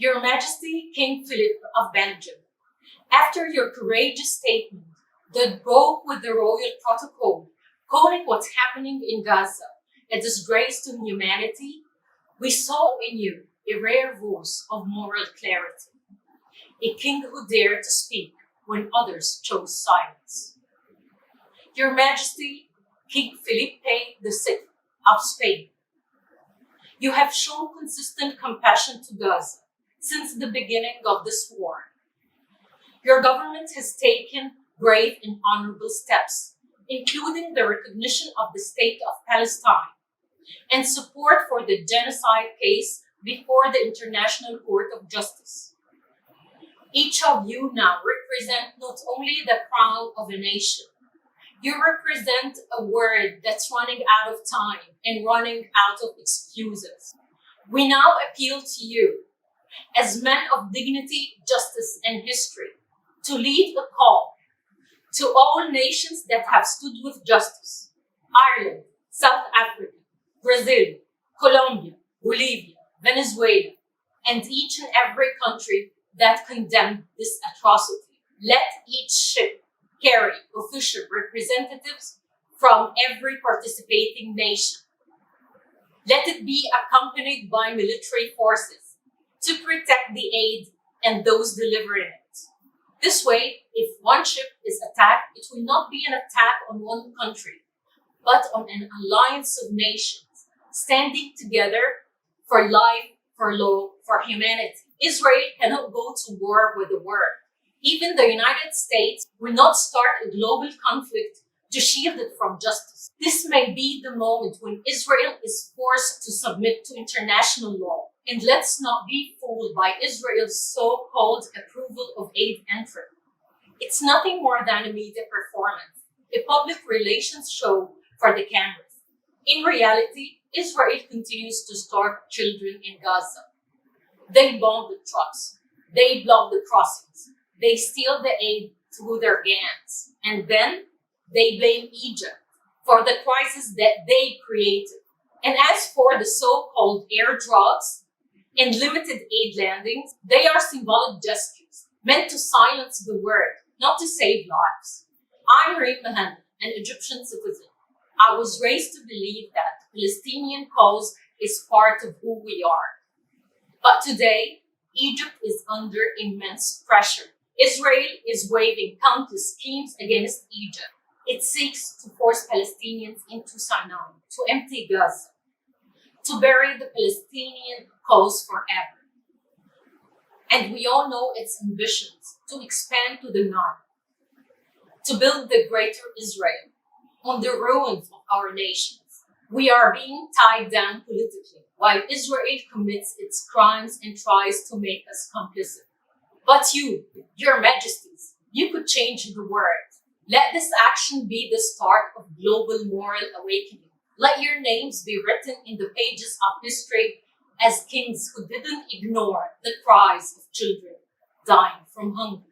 Your Majesty, King Philippe of Belgium, after your courageous statement that broke with the royal protocol, calling what's happening in Gaza a disgrace to humanity, we saw in you a rare voice of moral clarity, a king who dared to speak when others chose silence. Your Majesty, King Felipe VI of Spain, you have shown consistent compassion to Gaza since the beginning of this war. Your government has taken brave and honorable steps, including the recognition of the State of Palestine and support for the genocide case before the International Court of Justice. Each of you now represent not only the crown of a nation, you represent a world that's running out of time and running out of excuses. We now appeal to you, as men of dignity, justice, and history, to lead a call to all nations that have stood with justice: Ireland, South Africa, Brazil, Colombia, Bolivia, Venezuela, and each and every country that condemned this atrocity. Let each ship carry official representatives from every participating nation. Let it be accompanied by military forces to protect the aid and those delivering it. This way, if one ship is attacked, it will not be an attack on one country, but on an alliance of nations standing together for life, for law, for humanity. Israel cannot go to war with the world. Even the United States will not start a global conflict to shield it from justice. This may be the moment when Israel is forced to submit to international law. And let's not be fooled by Israel's so-called approval of aid entry. It's nothing more than a media performance, a public relations show for the cameras. In reality, Israel continues to starve children in Gaza. They bomb the trucks. They block the crossings. They steal the aid through their gangs. And then they blame Egypt for the crisis that they created. And as for the so-called airdrops and limited aid landings, they are symbolic gestures meant to silence the word, not to save lives. I'm Handala, an Egyptian citizen. I was raised to believe that the Palestinian cause is part of who we are. But today, Egypt is under immense pressure. Israel is waving countless schemes against Egypt. It seeks to force Palestinians into Sinai, to empty Gaza, to bury the Palestinian cause forever. And we all know its ambitions to expand to the Nile, to build the greater Israel on the ruins of our nations. We are being tied down politically while Israel commits its crimes and tries to make us complicit. But you, your majesties, you could change the world. Let this action be the start of global moral awakening. Let your names be written in the pages of history as kings who didn't ignore the cries of children dying from hunger.